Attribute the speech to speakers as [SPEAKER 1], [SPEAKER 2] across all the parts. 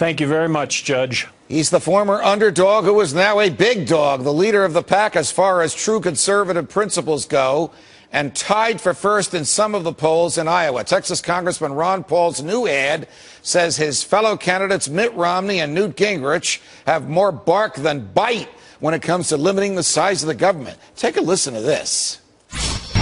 [SPEAKER 1] Thank you very much, Judge.
[SPEAKER 2] He's the former underdog who is now a big dog, the leader of the pack as far as true conservative principles go, and tied for first in some of the polls in Iowa. Texas Congressman Ron Paul's new ad says his fellow candidates Mitt Romney and Newt Gingrich have more bark than bite when it comes to limiting the size of the government. Take a listen to this.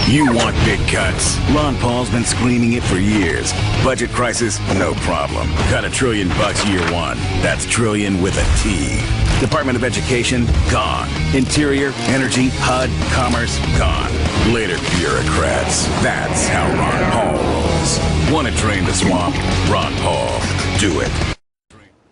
[SPEAKER 3] You want big cuts. Ron Paul's been screaming it for years. Budget crisis? No problem. Cut $1 trillion year one. That's trillion with a T. Department of Education? Gone. Interior, Energy, HUD, Commerce? Gone. Later, bureaucrats. That's how Ron Paul rolls. Want to drain the swamp? Ron Paul. Do it.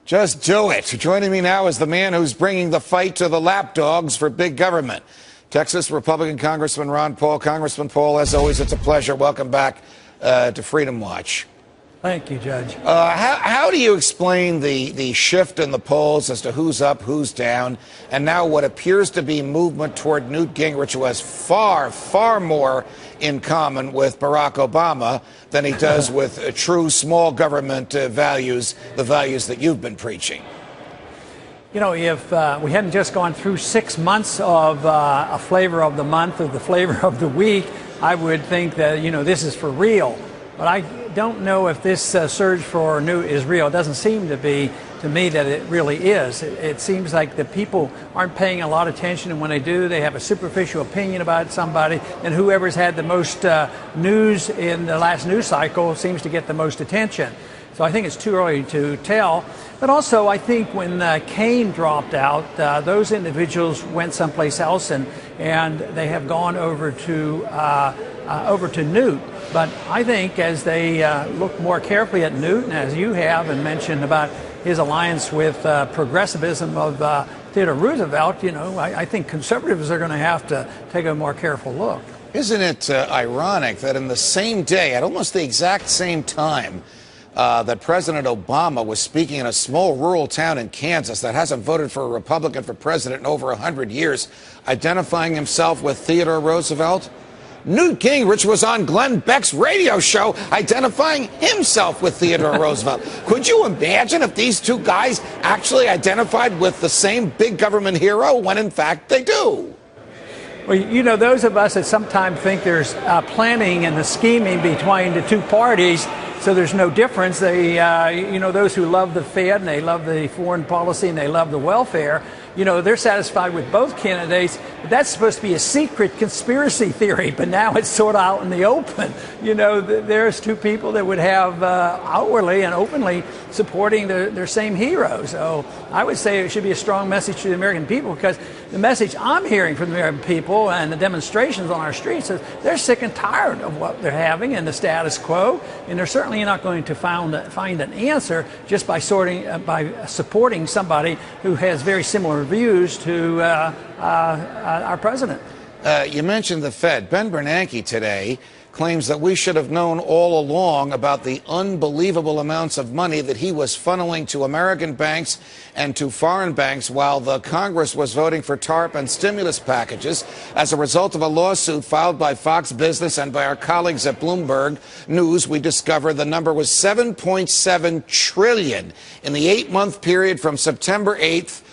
[SPEAKER 2] Just do it. Joining me now is the man who's bringing the fight to the lapdogs for big government. Texas Republican Congressman Ron Paul. Congressman Paul, as always, it's a pleasure. Welcome back to Freedom Watch.
[SPEAKER 4] Thank you, Judge.
[SPEAKER 2] How do you explain the shift in the polls as to who's up, who's down, and now what appears to be movement toward Newt Gingrich, who has far, far more in common with Barack Obama than he does with true small government values, the values that you've been preaching?
[SPEAKER 4] You know, if we hadn't just gone through 6 months of a flavor of the month or the flavor of the week, I would think that, you know, this is for real. But I don't know if this surge for Newt is real. It doesn't seem to be, to me, that it really is. It seems like the people aren't paying a lot of attention, and when they do, they have a superficial opinion about somebody, and whoever's had the most news in the last news cycle seems to get the most attention. So I think it's too early to tell. But also, I think when Kane dropped out, those individuals went someplace else, and they have gone over to Newt. But I think as they look more carefully at Newt, and as you have and mentioned about his alliance with progressivism of Theodore Roosevelt, you know, I think conservatives are going to have to take a more careful look.
[SPEAKER 2] Isn't it ironic that in the same day, at almost the exact same time, that President Obama was speaking in a small rural town in Kansas that hasn't voted for a Republican for president in over 100 years, identifying himself with Theodore Roosevelt? Newt Gingrich was on Glenn Beck's radio show identifying himself with Theodore Roosevelt. Could you imagine if these two guys actually identified with the same big government hero when in fact they do?
[SPEAKER 4] Well, you know, those of us that sometimes think there's planning and the scheming between the two parties, so there's no difference. They, you know, those who love the Fed and they love the foreign policy and they love the welfare, you know, they're satisfied with both candidates. But that's supposed to be a secret conspiracy theory, but now it's sort of out in the open. You know, there's two people that would have outwardly and openly supporting their same hero. So I would say it should be a strong message to the American people, because the message I'm hearing from the American people and the demonstrations on our streets is they're sick and tired of what they're having and the status quo, and they're certainly not going to find an answer just by supporting somebody who has very similar views to our president.
[SPEAKER 2] You mentioned the Fed. Ben Bernanke today claims that we should have known all along about the unbelievable amounts of money that he was funneling to American banks and to foreign banks while the Congress was voting for TARP and stimulus packages as a result of a lawsuit filed by Fox Business and by our colleagues at Bloomberg News. We discovered the number was $7.7 trillion in the 8-month period from September 08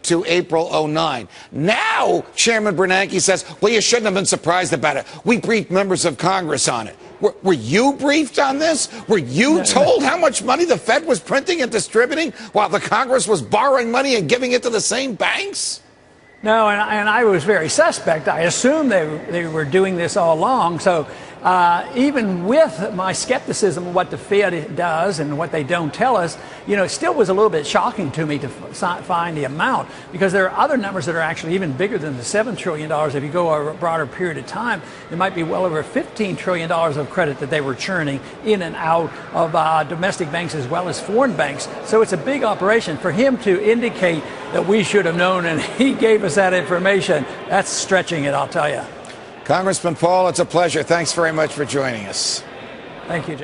[SPEAKER 2] to April 09. Now, Chairman Bernanke says, well, you shouldn't have been surprised about it. We briefed members of Congress on it. Were you briefed on this? Were you told how much money the Fed was printing and distributing while the Congress was borrowing money and giving it to the same banks?
[SPEAKER 4] No, and I was very suspect. I assumed they were doing this all along. So even with my skepticism of what the Fed does and what they don't tell us, you know, it still was a little bit shocking to me to find the amount, because there are other numbers that are actually even bigger than the $7 trillion. If you go over a broader period of time, it might be well over $15 trillion of credit that they were churning in and out of domestic banks as well as foreign banks. So it's a big operation. For him to indicate that we should have known and he gave us that information, that's stretching it, I'll tell you.
[SPEAKER 2] Congressman Paul, it's a pleasure. Thanks very much for joining us.
[SPEAKER 4] Thank you, John.